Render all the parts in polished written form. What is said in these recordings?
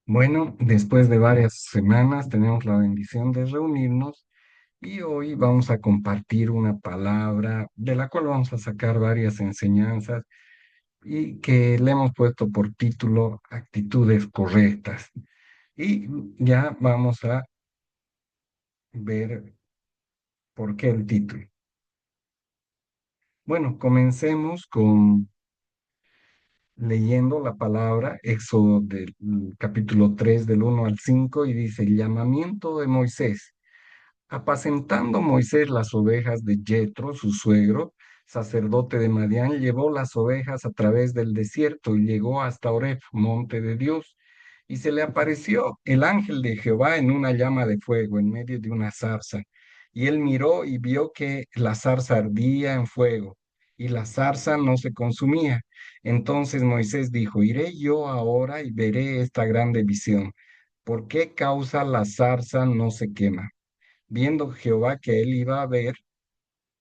Bueno, después de varias semanas tenemos la bendición de reunirnos y hoy vamos a compartir una palabra de la cual vamos a sacar varias enseñanzas y que le hemos puesto por título Actitudes correctas. Y ya vamos a ver por qué el título. Bueno, comencemos con leyendo la palabra Éxodo del capítulo 3 del 1 al 5 y dice, el llamamiento de Moisés. Apacentando Moisés las ovejas de Jetro, su suegro, sacerdote de Madián, llevó las ovejas a través del desierto y llegó hasta Oreb, monte de Dios. Y se le apareció el ángel de Jehová en una llama de fuego en medio de una zarza. Y él miró y vio que la zarza ardía en fuego y la zarza no se consumía. Entonces Moisés dijo, iré yo ahora y veré esta grande visión. ¿Por qué causa la zarza no se quema? Viendo Jehová que él iba a ver,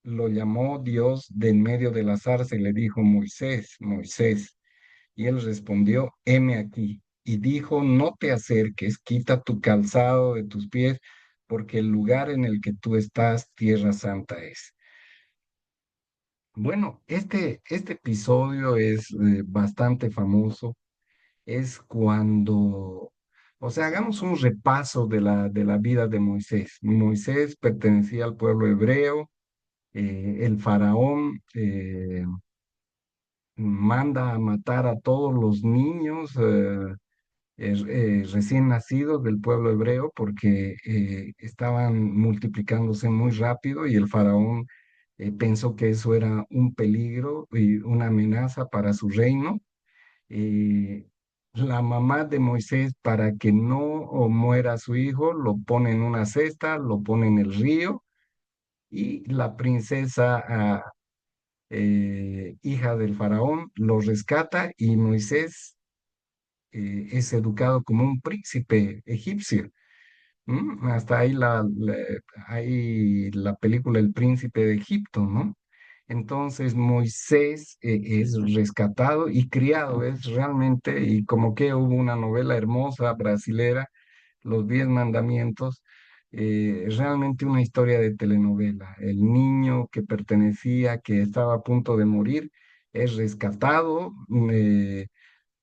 lo llamó Dios de en medio de la zarza y le dijo, Moisés, Moisés. Y él respondió, heme aquí. Y dijo, no te acerques, quita tu calzado de tus pies, porque el lugar en el que tú estás, tierra santa es. Bueno, este episodio es bastante famoso. Es cuando, o sea, hagamos un repaso de la vida de Moisés. Moisés pertenecía al pueblo hebreo. El faraón manda a matar a todos los niños recién nacidos del pueblo hebreo porque estaban multiplicándose muy rápido y el faraón pensó que eso era un peligro y una amenaza para su reino. Eh, la mamá de Moisés, para que no muera su hijo, lo pone en una cesta, lo pone en el río y la princesa hija del faraón, lo rescata y Moisés es educado como un príncipe egipcio. Hasta ahí ahí la película El Príncipe de Egipto, ¿no? Entonces Moisés es rescatado y criado, es realmente, y como que hubo una novela hermosa brasilera, Los 10 Mandamientos, realmente una historia de telenovela. El niño que pertenecía, que estaba a punto de morir, es rescatado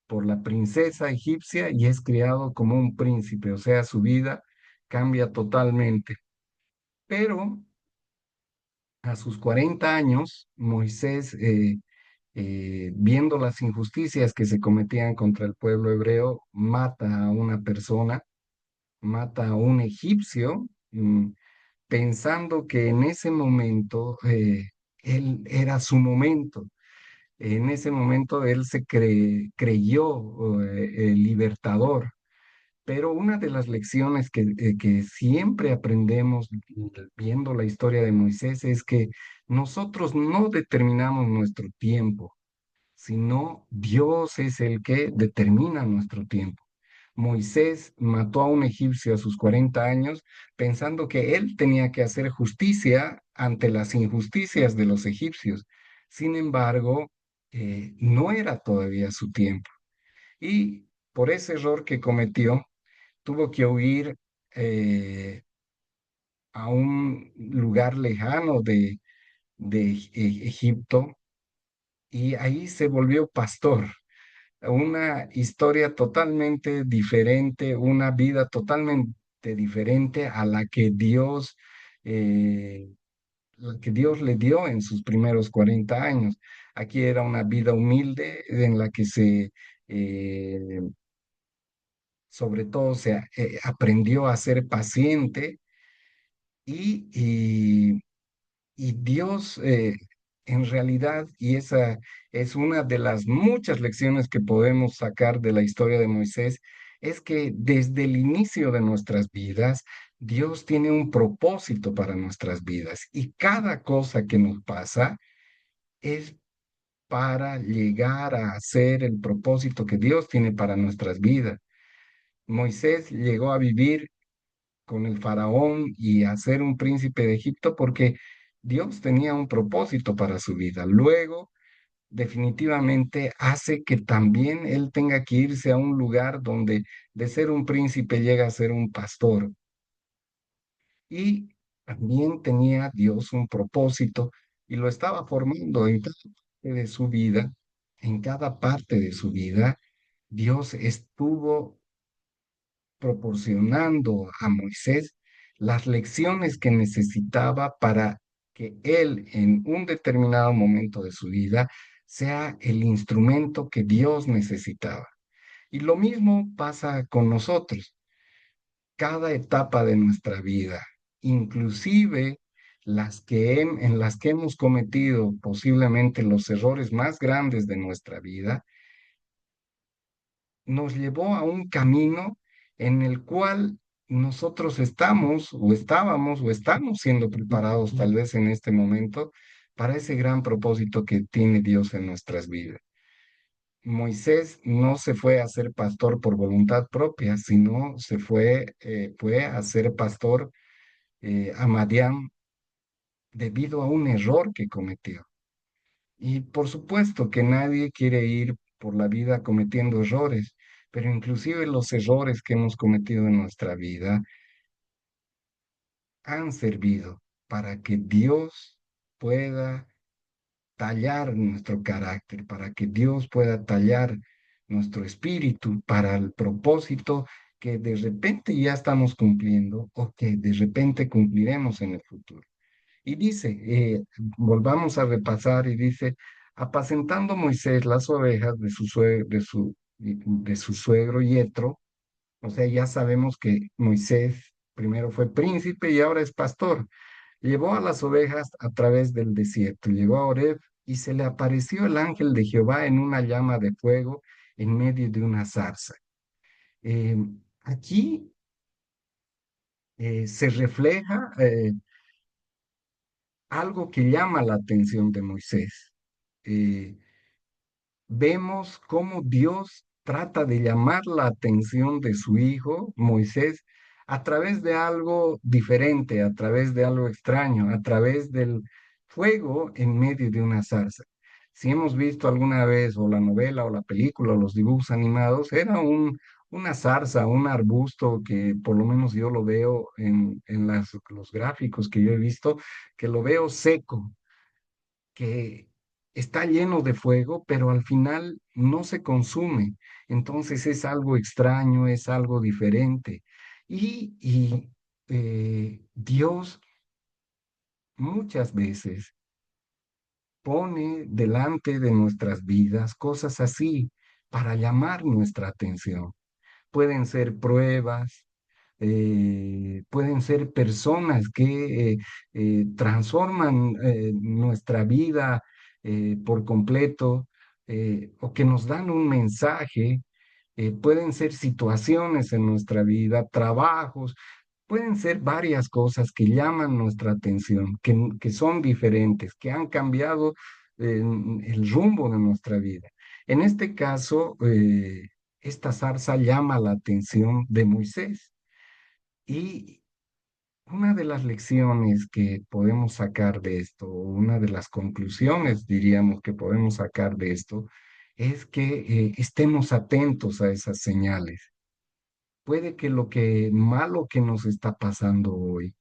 por la princesa egipcia y es criado como un príncipe, o sea, su vida cambia totalmente. Pero a sus 40 años, Moisés, viendo las injusticias que se cometían contra el pueblo hebreo, mata a una persona, mata a un egipcio, pensando que en ese momento él era su momento. En ese momento él se creyó libertador. Pero una de las lecciones que siempre aprendemos viendo la historia de Moisés es que nosotros no determinamos nuestro tiempo, sino Dios es el que determina nuestro tiempo. Moisés mató a un egipcio a sus 40 años pensando que él tenía que hacer justicia ante las injusticias de los egipcios. Sin embargo, no era todavía su tiempo. Y por ese error que cometió, tuvo que huir a un lugar lejano de Egipto y ahí se volvió pastor. Una historia totalmente diferente, una vida totalmente diferente a la que Dios le dio en sus primeros 40 años. Aquí era una vida humilde en la que eh, sobre todo, aprendió a ser paciente y, y, y Dios, en realidad, y esa es una de las muchas lecciones que podemos sacar de la historia de Moisés, es que desde el inicio de nuestras vidas, Dios tiene un propósito para nuestras vidas y cada cosa que nos pasa es para llegar a hacer el propósito que Dios tiene para nuestras vidas. Moisés llegó a vivir con el faraón y a ser un príncipe de Egipto porque Dios tenía un propósito para su vida. Luego definitivamente hace que también él tenga que irse a un lugar donde de ser un príncipe llega a ser un pastor. Y también tenía Dios un propósito y lo estaba formando en cada parte de su vida. En cada parte de su vida, Dios estuvo proporcionando a Moisés las lecciones que necesitaba para que él en un determinado momento de su vida sea el instrumento que Dios necesitaba. Y lo mismo pasa con nosotros. Cada etapa de nuestra vida, inclusive en las que hemos cometido posiblemente los errores más grandes de nuestra vida, nos llevó a un camino en el cual nosotros o estamos siendo preparados tal vez en este momento para ese gran propósito que tiene Dios en nuestras vidas. Moisés no se fue a ser pastor por voluntad propia, sino fue a ser pastor a Madián debido a un error que cometió. Y por supuesto que nadie quiere ir por la vida cometiendo errores, pero inclusive los errores que hemos cometido en nuestra vida han servido para que Dios pueda tallar nuestro carácter, para que Dios pueda tallar nuestro espíritu para el propósito que de repente ya estamos cumpliendo o que de repente cumpliremos en el futuro. Y dice, volvamos a repasar y dice, apacentando Moisés las ovejas de su suegro Yetro, o sea, ya sabemos que Moisés primero fue príncipe y ahora es pastor. Llevó a las ovejas a través del desierto, llegó a Horeb y se le apareció el ángel de Jehová en una llama de fuego en medio de una zarza. Eh, aquí se refleja algo que llama la atención de Moisés. Eh, Vemos cómo Dios trata de llamar la atención de su hijo, Moisés, a través de algo diferente, a través de algo extraño, a través del fuego en medio de una zarza. Si hemos visto alguna vez o la novela o la película o los dibujos animados, era una zarza, un arbusto que por lo menos yo lo veo en los gráficos que yo he visto, que lo veo seco, que está lleno de fuego, pero al final no se consume. Entonces es algo extraño, es algo diferente. Y Dios muchas veces pone delante de nuestras vidas cosas así para llamar nuestra atención. Pueden ser pruebas, pueden ser personas que transforman nuestra vida por completo o que nos dan un mensaje. Pueden ser situaciones en nuestra vida, trabajos, pueden ser varias cosas que llaman nuestra atención, que son diferentes, que han cambiado el rumbo de nuestra vida. En este caso, esta zarza llama la atención de Moisés. Y una de las lecciones que podemos sacar de esto, o una de las conclusiones, diríamos, que podemos sacar de esto, es que estemos atentos a esas señales. Puede que lo que malo que nos está pasando hoy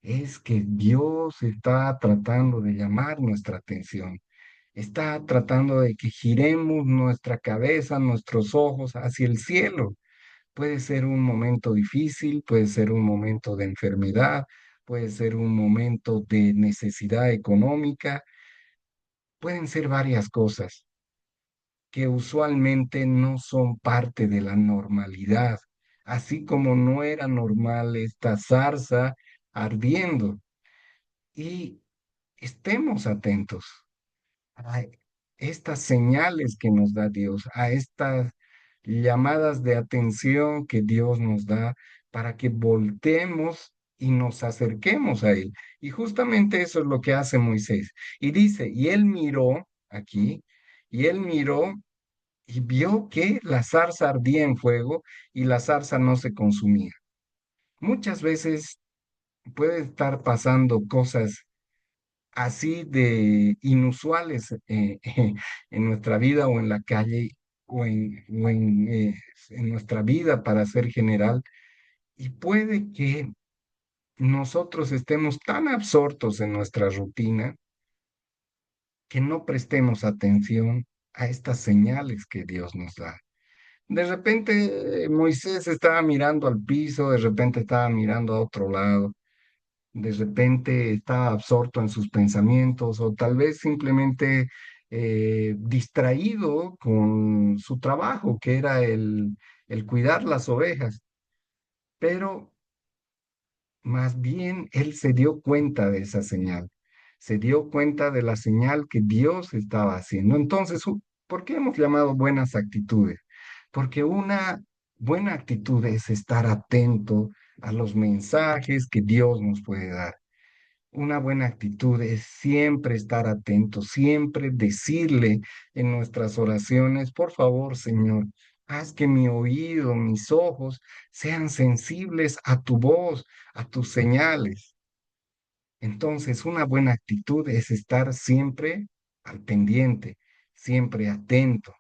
es que Dios está tratando de llamar nuestra atención, está tratando de que giremos nuestra cabeza, nuestros ojos hacia el cielo. Puede ser un momento difícil, puede ser un momento de enfermedad, puede ser un momento de necesidad económica, pueden ser varias cosas que usualmente no son parte de la normalidad, así como no era normal esta zarza ardiendo. Y estemos atentos a estas señales que nos da Dios, a estas llamadas de atención que Dios nos da para que volteemos y nos acerquemos a Él. Y justamente eso es lo que hace Moisés. Y dice, y él miró aquí, y él miró y vio que la zarza ardía en fuego y la zarza no se consumía. Muchas veces puede estar pasando cosas así de inusuales en nuestra vida o en la calle o en nuestra vida para ser general. Y puede que nosotros estemos tan absortos en nuestra rutina que no prestemos atención a estas señales que Dios nos da. De repente Moisés estaba mirando al piso, de repente estaba mirando a otro lado, de repente estaba absorto en sus pensamientos o tal vez simplemente distraído con su trabajo, que era el cuidar las ovejas. Pero más bien él se dio cuenta de esa señal, se dio cuenta de la señal que Dios estaba haciendo. Entonces, ¿por qué hemos llamado buenas actitudes? Porque una buena actitud es estar atento a los mensajes que Dios nos puede dar. Una buena actitud es siempre estar atento, siempre decirle en nuestras oraciones, por favor, Señor, haz que mi oído, mis ojos sean sensibles a tu voz, a tus señales. Entonces, una buena actitud es estar siempre al pendiente, siempre atento.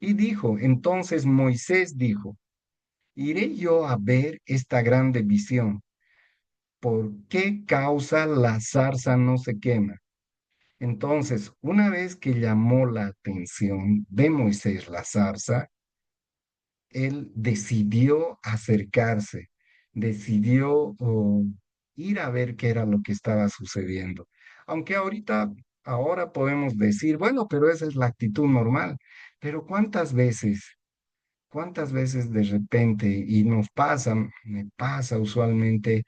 Y dijo, entonces Moisés dijo, iré yo a ver esta grande visión. ¿Por qué causa la zarza no se quema? Entonces, una vez que llamó la atención de Moisés la zarza, él decidió acercarse, decidió ir a ver qué era lo que estaba sucediendo. Aunque ahora podemos decir, bueno, pero esa es la actitud normal. Pero cuántas veces de repente, y nos pasa, me pasa usualmente,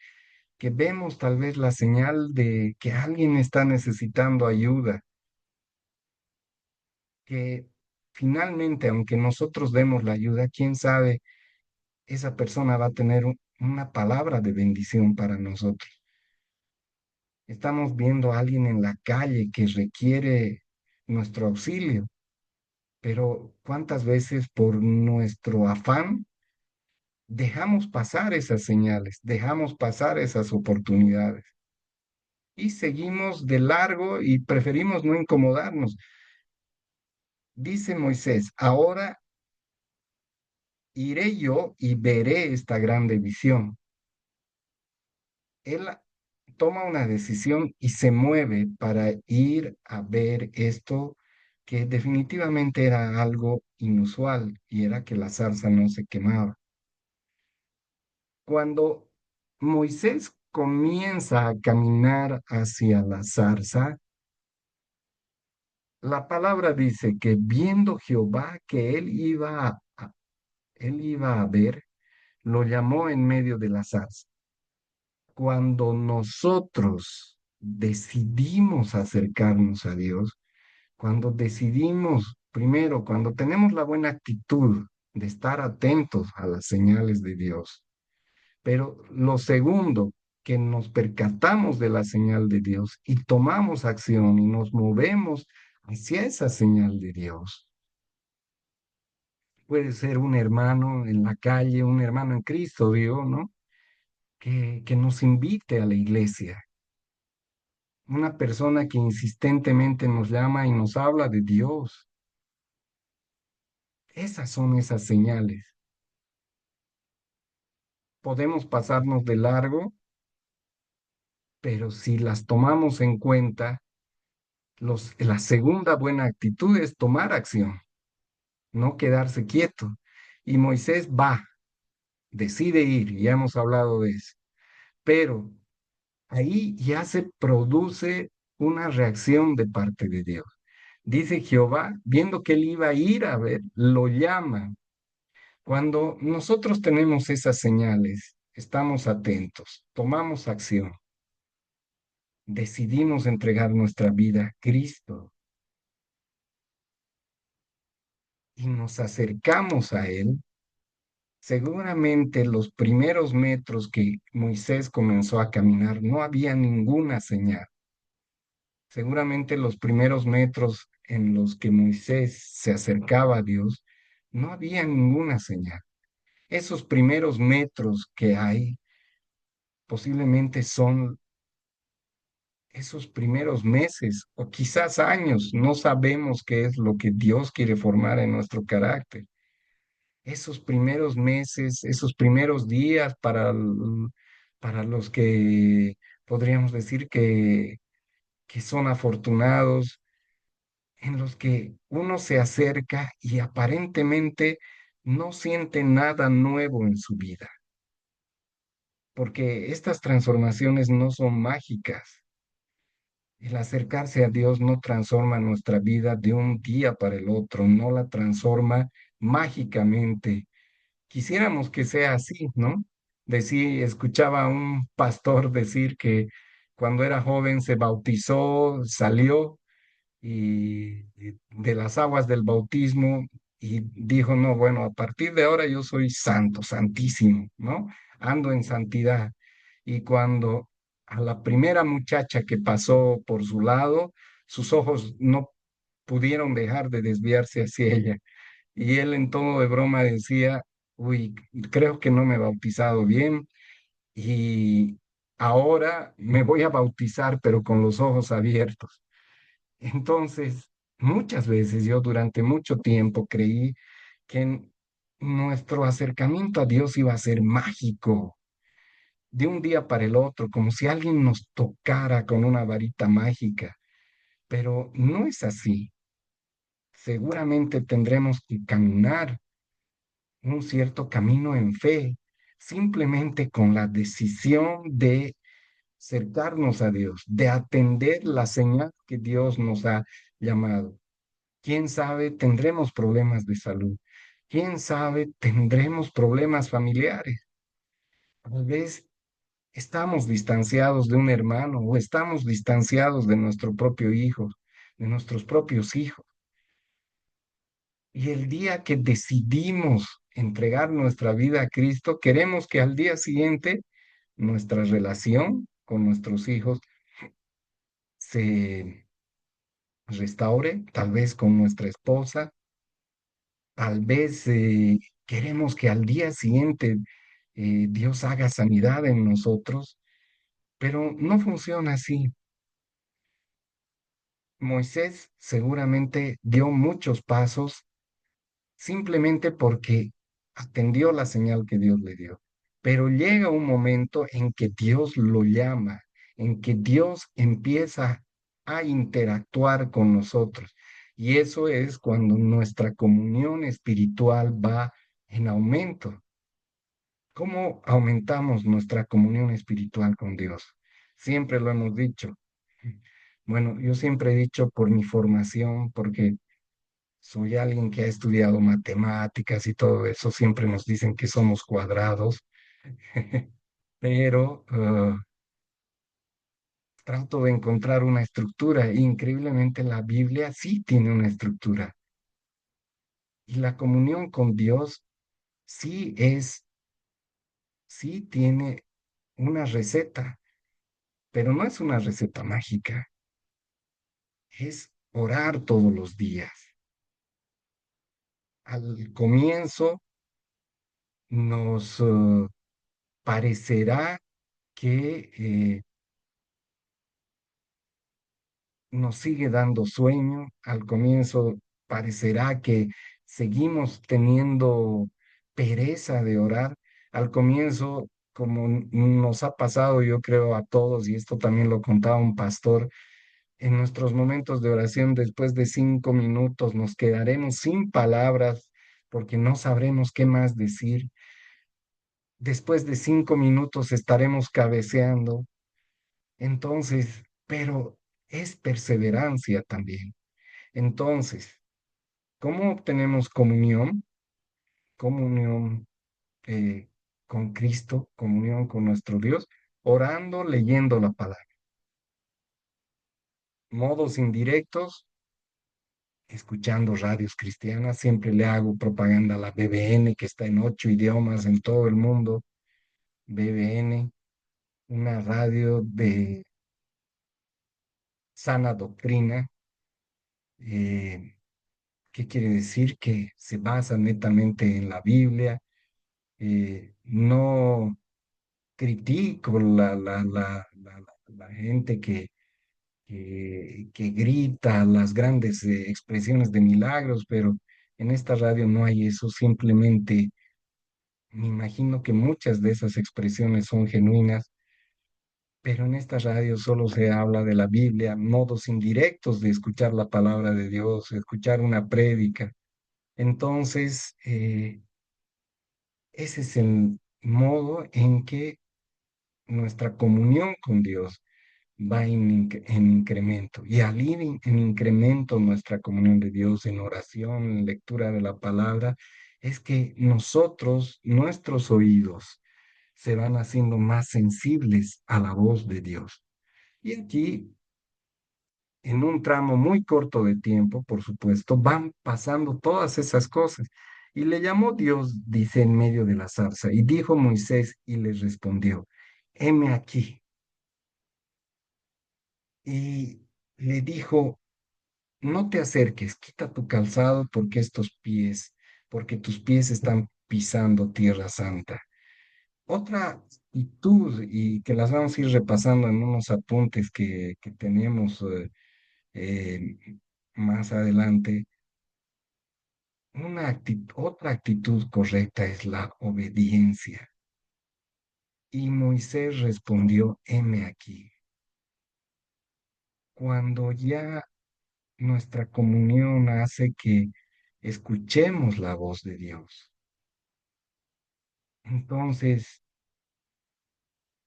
que vemos tal vez la señal de que alguien está necesitando ayuda, que finalmente, aunque nosotros demos la ayuda, quién sabe, esa persona va a tener una palabra de bendición para nosotros. Estamos viendo a alguien en la calle que requiere nuestro auxilio, pero ¿cuántas veces por nuestro afán dejamos pasar esas señales, dejamos pasar esas oportunidades y seguimos de largo y preferimos no incomodarnos? Dice Moisés, ahora iré yo y veré esta grande visión. Él toma una decisión y se mueve para ir a ver esto que definitivamente era algo inusual y era que la zarza no se quemaba. Cuando Moisés comienza a caminar hacia la zarza, la palabra dice que viendo Jehová que él iba a ver, lo llamó en medio de la zarza. Cuando nosotros decidimos acercarnos a Dios, cuando decidimos, primero, cuando tenemos la buena actitud de estar atentos a las señales de Dios, pero lo segundo, que nos percatamos de la señal de Dios y tomamos acción y nos movemos hacia esa señal de Dios. Puede ser un hermano en la calle, un hermano en Cristo, digo, ¿no? Que nos invite a la iglesia, una persona que insistentemente nos llama y nos habla de Dios. Esas son esas señales. Podemos pasarnos de largo, pero si las tomamos en cuenta, la segunda buena actitud es tomar acción, no quedarse quieto. Y Moisés va, decide ir, ya hemos hablado de eso, pero ahí ya se produce una reacción de parte de Dios. Dice Jehová, viendo que él iba a ir a ver, lo llama. Cuando nosotros tenemos esas señales, estamos atentos, tomamos acción, decidimos entregar nuestra vida a Cristo y nos acercamos a Él, seguramente los primeros metros que Moisés comenzó a caminar no había ninguna señal. Seguramente los primeros metros en los que Moisés se acercaba a Dios no había ninguna señal. Esos primeros metros que hay posiblemente son esos primeros meses o quizás años, no sabemos qué es lo que Dios quiere formar en nuestro carácter. Esos primeros meses, esos primeros días para los que podríamos decir que son afortunados, en los que uno se acerca y aparentemente no siente nada nuevo en su vida, porque estas transformaciones no son mágicas. El acercarse a Dios no transforma nuestra vida de un día para el otro, no la transforma mágicamente. Quisiéramos que sea así, ¿no? Escuchaba a un pastor decir que cuando era joven se bautizó, salió y de las aguas del bautismo y dijo, no, bueno, a partir de ahora yo soy santo, santísimo, ¿no? Ando en santidad. Y cuando a la primera muchacha que pasó por su lado, sus ojos no pudieron dejar de desviarse hacia ella. Y él en tono de broma decía, uy, creo que no me he bautizado bien y ahora me voy a bautizar, pero con los ojos abiertos. Entonces, muchas veces yo durante mucho tiempo creí que nuestro acercamiento a Dios iba a ser mágico, de un día para el otro, como si alguien nos tocara con una varita mágica, pero no es así. Seguramente tendremos que caminar un cierto camino en fe, simplemente con la decisión de acercarnos a Dios, de atender la señal que Dios nos ha llamado. Quién sabe, tendremos problemas de salud. Quién sabe, tendremos problemas familiares. Tal vez estamos distanciados de un hermano o estamos distanciados de nuestro propio hijo, de nuestros propios hijos. Y el día que decidimos entregar nuestra vida a Cristo, queremos que al día siguiente nuestra relación con nuestros hijos se restaure, tal vez con nuestra esposa, tal vez queremos que al día siguiente Dios haga sanidad en nosotros, pero no funciona así. Moisés seguramente dio muchos pasos simplemente porque atendió la señal que Dios le dio. Pero llega un momento en que Dios lo llama, en que Dios empieza a interactuar con nosotros. Y eso es cuando nuestra comunión espiritual va en aumento. ¿Cómo aumentamos nuestra comunión espiritual con Dios? Siempre lo hemos dicho. Bueno, yo siempre he dicho por mi formación, porque soy alguien que ha estudiado matemáticas y todo eso. Siempre nos dicen que somos cuadrados, pero trato de encontrar una estructura. E increíblemente la Biblia sí tiene una estructura. Y la comunión con Dios sí sí tiene una receta, pero no es una receta mágica. Es orar todos los días. Al comienzo nos parecerá que nos sigue dando sueño. Al comienzo parecerá que seguimos teniendo pereza de orar. Al comienzo, como nos ha pasado, yo creo a todos, y esto también lo contaba un pastor, en nuestros momentos de oración, después de 5 minutos, nos quedaremos sin palabras porque no sabremos qué más decir. Después de 5 minutos estaremos cabeceando. Entonces, pero es perseverancia también. Entonces, ¿cómo obtenemos comunión? Comunión eh, con Cristo, comunión con nuestro Dios, orando, leyendo la palabra. Modos indirectos, escuchando radios cristianas. Siempre le hago propaganda a la BBN, que está en 8 idiomas en todo el mundo. BBN, una radio de sana doctrina. eh, ¿Qué quiere decir? Que se basa netamente en la Biblia. No critico la gente que grita las grandes expresiones de milagros, pero en esta radio no hay eso, simplemente me imagino que muchas de esas expresiones son genuinas, pero en esta radio solo se habla de la Biblia, modos indirectos de escuchar la palabra de Dios, escuchar una prédica. Entonces, ese es el modo en que nuestra comunión con Dios va en incremento. Y al ir en incremento nuestra comunión de Dios en oración, en lectura de la palabra, es que nosotros, nuestros oídos, se van haciendo más sensibles a la voz de Dios. Y aquí, en un tramo muy corto de tiempo, por supuesto, van pasando todas esas cosas. Y le llamó Dios, dice en medio de la zarza, y dijo Moisés y les respondió, heme aquí. Y le dijo, no te acerques, quita tu calzado porque tus pies están pisando tierra santa. Otra actitud, y que las vamos a ir repasando en unos apuntes que tenemos eh, más adelante, otra actitud correcta es la obediencia. Y Moisés respondió, heme aquí. Cuando ya nuestra comunión hace que escuchemos la voz de Dios. Entonces,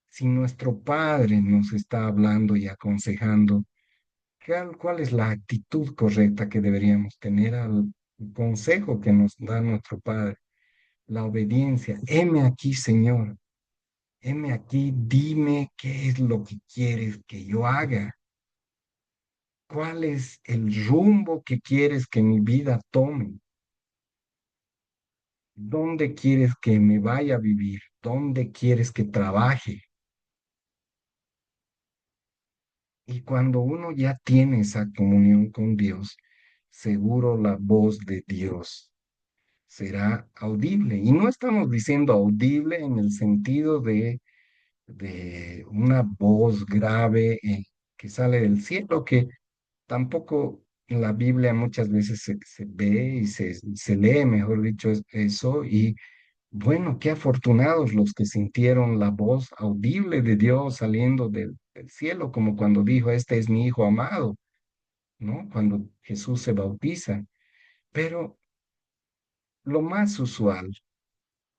si nuestro Padre nos está hablando y aconsejando, ¿cuál es la actitud correcta que deberíamos tener al consejo que nos da nuestro Padre? La obediencia. Heme aquí, Señor. Heme aquí, dime qué es lo que quieres que yo haga. ¿Cuál es el rumbo que quieres que mi vida tome? ¿Dónde quieres que me vaya a vivir? ¿Dónde quieres que trabaje? Y cuando uno ya tiene esa comunión con Dios, seguro la voz de Dios será audible. Y no estamos diciendo audible en el sentido de una voz grave que sale del cielo, que tampoco en la Biblia muchas veces se ve y se lee, mejor dicho, eso. Y bueno, qué afortunados los que sintieron la voz audible de Dios saliendo del cielo, como cuando dijo, este es mi hijo amado, ¿no? Cuando Jesús se bautiza. Pero lo más usual,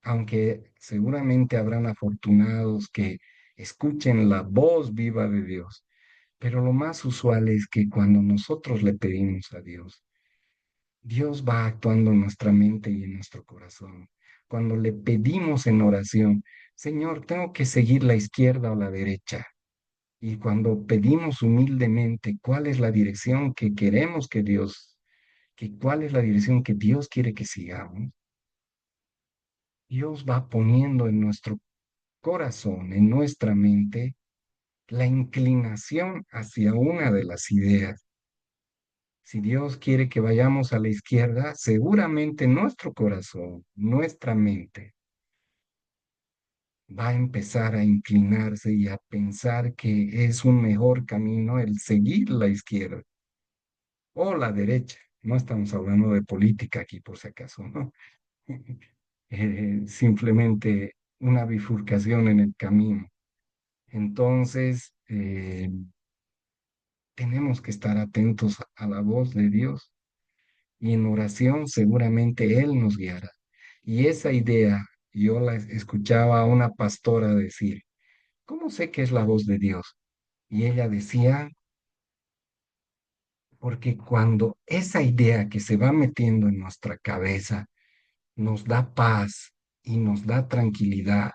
aunque seguramente habrán afortunados que escuchen la voz viva de Dios, pero lo más usual es que cuando nosotros le pedimos a Dios, Dios va actuando en nuestra mente y en nuestro corazón. Cuando le pedimos en oración, Señor, tengo que seguir la izquierda o la derecha. Y cuando pedimos humildemente cuál es la dirección que queremos cuál es la dirección que Dios quiere que sigamos, Dios va poniendo en nuestro corazón, en nuestra mente, la inclinación hacia una de las ideas. Si Dios quiere que vayamos a la izquierda, seguramente nuestro corazón, nuestra mente, va a empezar a inclinarse y a pensar que es un mejor camino el seguir la izquierda o la derecha. No estamos hablando de política aquí, por si acaso, ¿no? Simplemente una bifurcación en el camino. Entonces, tenemos que estar atentos a la voz de Dios y en oración seguramente Él nos guiará. Y esa idea yo la escuchaba a una pastora decir, ¿cómo sé que es la voz de Dios? Y ella decía, porque cuando esa idea que se va metiendo en nuestra cabeza nos da paz y nos da tranquilidad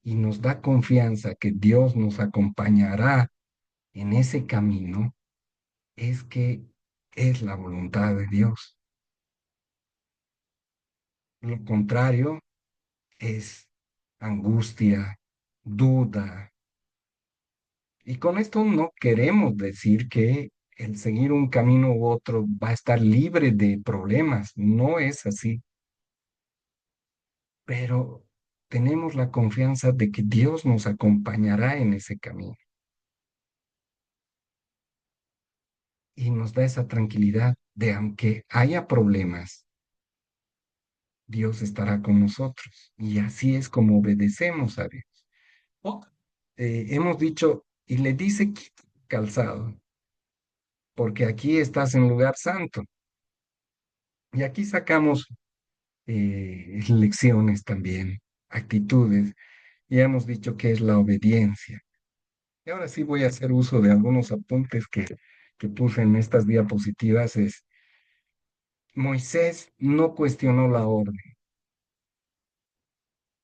y nos da confianza que Dios nos acompañará en ese camino, es que es la voluntad de Dios. Lo contrario es angustia, duda. Y con esto no queremos decir que el seguir un camino u otro va a estar libre de problemas. No es así. Pero tenemos la confianza de que Dios nos acompañará en ese camino. y nos da esa tranquilidad de aunque haya problemas, Dios estará con nosotros. Y así es como obedecemos a Dios. O- hemos dicho, y le dice, quita tu calzado, porque aquí estás en lugar santo. Y aquí sacamos lecciones también, actitudes. Ya hemos dicho que es la obediencia. Y ahora sí voy a hacer uso de algunos apuntes que puse en estas diapositivas. Es, Moisés no cuestionó la orden.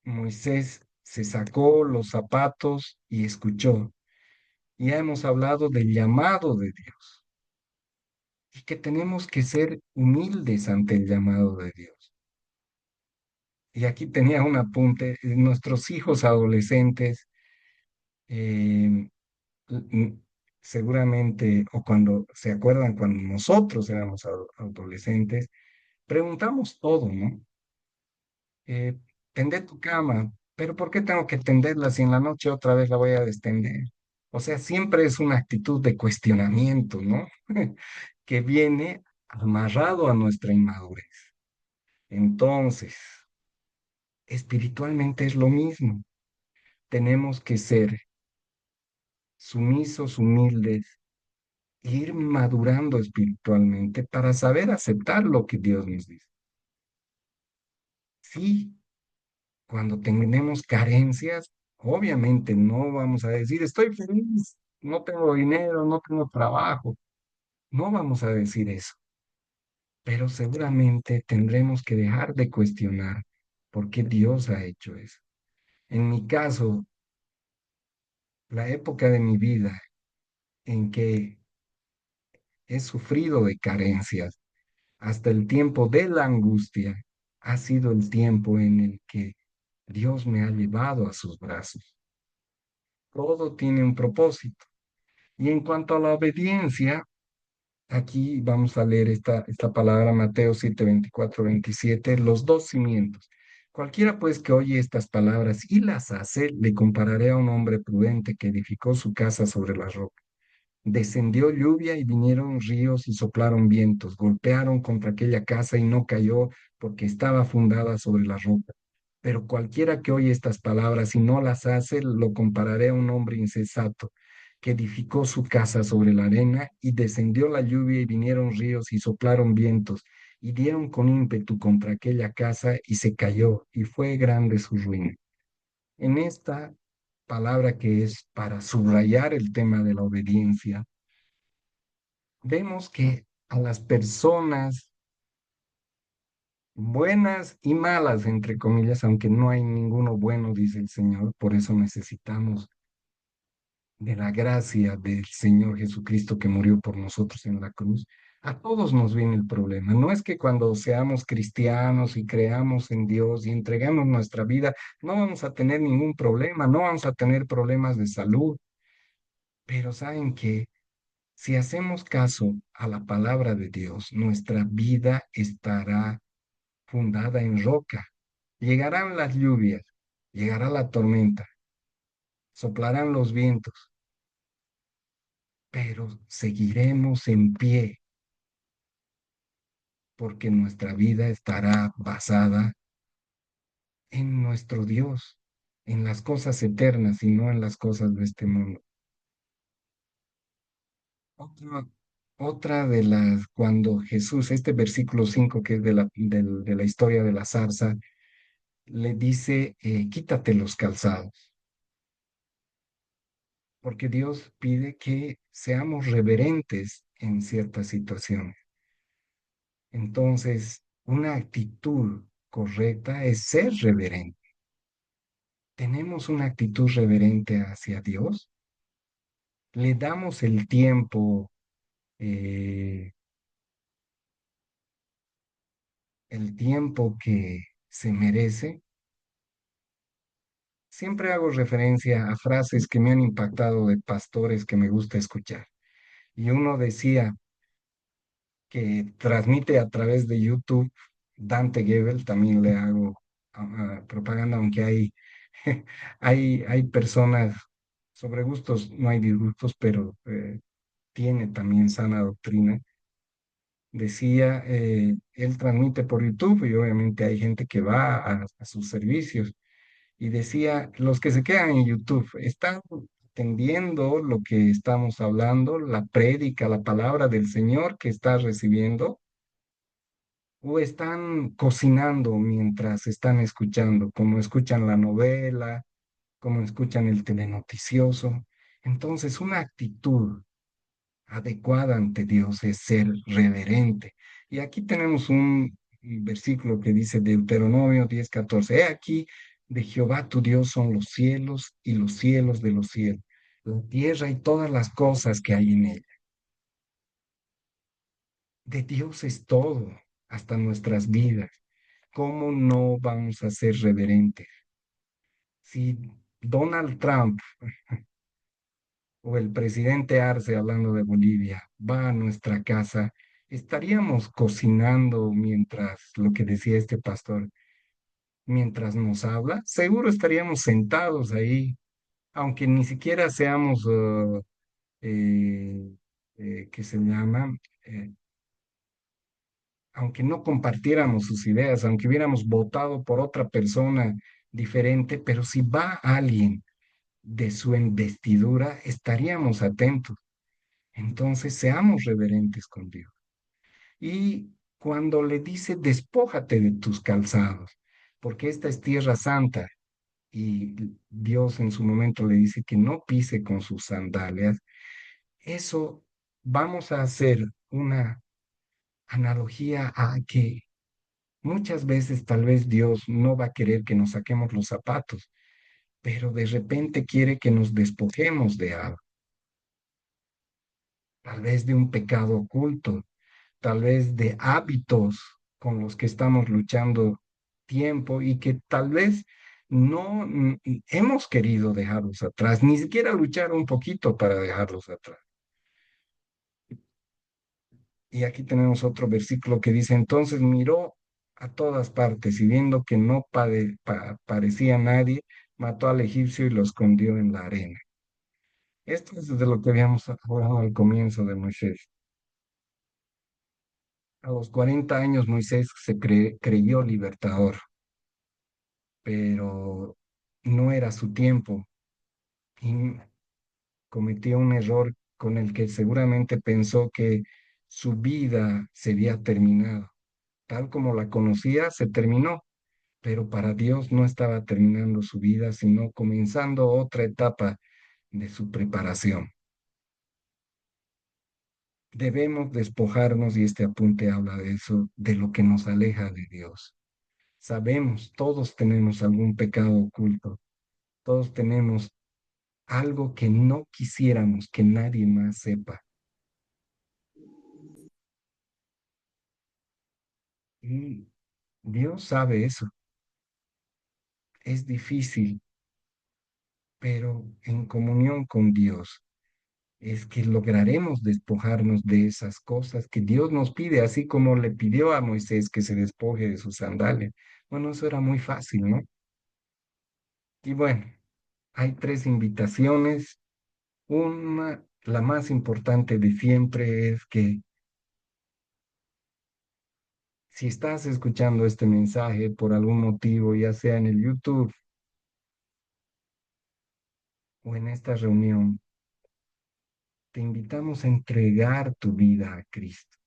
Moisés se sacó los zapatos y escuchó. Ya hemos hablado del llamado de Dios y que tenemos que ser humildes ante el llamado de Dios. Y aquí tenía un apunte, nuestros hijos adolescentes, eh, n- seguramente, o cuando se acuerdan cuando nosotros éramos adolescentes, preguntamos todo, ¿no? Eh, Tendé tu cama, pero ¿por qué tengo que tenderla si en la noche otra vez la voy a destender? O sea, siempre es una actitud de cuestionamiento, ¿no? Que viene amarrado a nuestra inmadurez. Entonces, espiritualmente es lo mismo. Tenemos que ser sumisos, humildes, e ir madurando espiritualmente para saber aceptar lo que Dios nos dice. Sí, cuando tenemos carencias, obviamente no vamos a decir, estoy feliz, no tengo dinero, no tengo trabajo. No vamos a decir eso, pero seguramente tendremos que dejar de cuestionar por qué Dios ha hecho eso. En mi caso, la época de mi vida en que he sufrido de carencias, hasta el tiempo de la angustia, ha sido el tiempo en el que Dios me ha llevado a sus brazos. Todo tiene un propósito. Y en cuanto a la obediencia, aquí vamos a leer esta palabra, Mateo 7 24 27 los dos cimientos. Cualquiera pues que oye estas palabras y las hace, le compararé a un hombre prudente que edificó su casa sobre la roca. Descendió lluvia y vinieron ríos y soplaron vientos, golpearon contra aquella casa y no cayó porque estaba fundada sobre la roca. Pero cualquiera que oye estas palabras y no las hace, lo compararé a un hombre insensato que edificó su casa sobre la arena y descendió la lluvia y vinieron ríos y soplaron vientos y dieron con ímpetu contra aquella casa y se cayó y fue grande su ruina. En esta palabra que es para subrayar el tema de la obediencia, vemos que a las personas buenas y malas, entre comillas, aunque no hay ninguno bueno, dice el Señor, por eso necesitamos de la gracia del Señor Jesucristo que murió por nosotros en la cruz. A todos nos viene el problema. No es que cuando seamos cristianos y creamos en Dios y entregamos nuestra vida, no vamos a tener ningún problema, no vamos a tener problemas de salud, pero saben que si hacemos caso a la palabra de Dios, nuestra vida estará fundada en roca. Llegarán las lluvias, llegará la tormenta, soplarán los vientos, pero seguiremos en pie porque nuestra vida estará basada en nuestro Dios, en las cosas eternas y no en las cosas de este mundo. Otra, otra de las, cuando Jesús, este versículo 5 que es de la historia de la zarza, le dice, quítate los calzados, porque Dios pide que seamos reverentes en ciertas situaciones. Entonces, una actitud correcta es ser reverente. ¿Tenemos una actitud reverente hacia Dios? ¿Le damos eh, el tiempo que se merece? Siempre hago referencia a frases que me han impactado de pastores que me gusta escuchar. Y uno decía que transmite a través de YouTube, Dante Gebel, también le hago propaganda, aunque hay personas sobre gustos, no hay disgustos, pero tiene también sana doctrina, decía, él transmite por YouTube y obviamente hay gente que va a sus servicios y decía, los que se quedan en YouTube están entendiendo lo que estamos hablando, la prédica, la palabra del Señor que está recibiendo, o están cocinando mientras están escuchando, como escuchan la novela, como escuchan el telenoticioso. Entonces, una actitud adecuada ante Dios es ser reverente. Y aquí tenemos un versículo que dice Deuteronomio 10:14. He aquí, de Jehová tu Dios son los cielos y los cielos de los cielos, la tierra y todas las cosas que hay en ella. De Dios es todo, hasta nuestras vidas. ¿Cómo no vamos a ser reverentes? Si Donald Trump o el presidente Arce, hablando de Bolivia, va a nuestra casa, estaríamos cocinando mientras, lo que decía este pastor, mientras nos habla, seguro estaríamos sentados ahí, aunque ni siquiera seamos, ¿qué se llama? Eh, Aunque no compartiéramos sus ideas, aunque hubiéramos votado por otra persona diferente, pero si va alguien de su investidura, estaríamos atentos. Entonces, seamos reverentes con Dios. Y cuando le dice, despójate de tus calzados, porque esta es tierra santa, y Dios en su momento le dice que no pise con sus sandalias, eso vamos a hacer una analogía a que muchas veces tal vez Dios no va a querer que nos saquemos los zapatos, pero de repente quiere que nos despojemos de algo, tal vez de un pecado oculto, tal vez de hábitos con los que estamos luchando tiempo y que tal vez no hemos querido dejarlos atrás, ni siquiera luchar un poquito para dejarlos atrás. Y aquí tenemos otro versículo que dice, entonces miró a todas partes y viendo que no parecía nadie, mató al egipcio y lo escondió en la arena. Esto es de lo que habíamos hablado al comienzo de Moisés. A los 40 años Moisés creyó libertador, pero no era su tiempo y cometió un error con el que seguramente pensó que su vida se había terminado. Tal como la conocía, se terminó, pero para Dios no estaba terminando su vida, sino comenzando otra etapa de su preparación. Debemos despojarnos, y este apunte habla de eso, de lo que nos aleja de Dios. Sabemos, todos tenemos algún pecado oculto, todos tenemos algo que no quisiéramos que nadie más sepa. Y Dios sabe eso. Es difícil, pero en comunión con Dios es que lograremos despojarnos de esas cosas que Dios nos pide, así como le pidió a Moisés que se despoje de sus sandalias. Bueno, eso era muy fácil, ¿no? Y bueno, hay tres invitaciones. Una, la más importante de siempre es que si estás escuchando este mensaje por algún motivo, ya sea en el YouTube o en esta reunión, te invitamos a entregar tu vida a Cristo,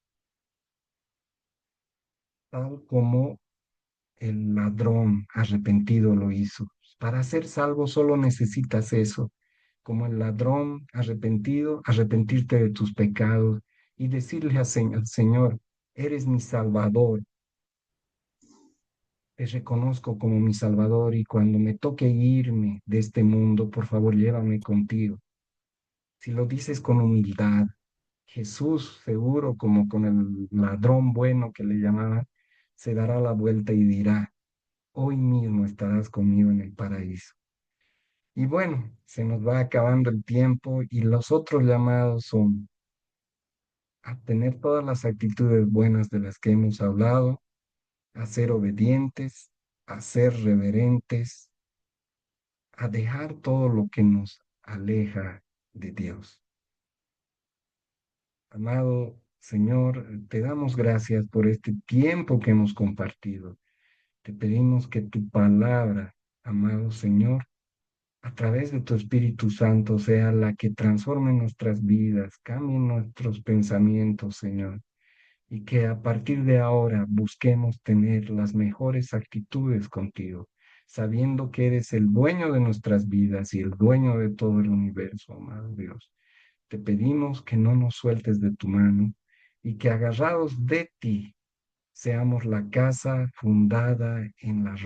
tal como el ladrón arrepentido lo hizo. Para ser salvo solo necesitas eso, como el ladrón arrepentido, arrepentirte de tus pecados y decirle al Señor, eres mi Salvador, te reconozco como mi Salvador y cuando me toque irme de este mundo, por favor, llévame contigo. Si lo dices con humildad, Jesús, seguro como con el ladrón bueno que le llamaban, se dará la vuelta y dirá, hoy mismo estarás conmigo en el paraíso. Y bueno, se nos va acabando el tiempo y los otros llamados son a tener todas las actitudes buenas de las que hemos hablado, a ser obedientes, a ser reverentes, a dejar todo lo que nos aleja de Dios. Amado Señor, te damos gracias por este tiempo que hemos compartido. Te pedimos que tu palabra, amado Señor, a través de tu Espíritu Santo sea la que transforme nuestras vidas, cambie nuestros pensamientos, Señor, y que a partir de ahora busquemos tener las mejores actitudes contigo, sabiendo que eres el dueño de nuestras vidas y el dueño de todo el universo, amado Dios. Te pedimos que no nos sueltes de tu mano y que agarrados de ti seamos la casa fundada en la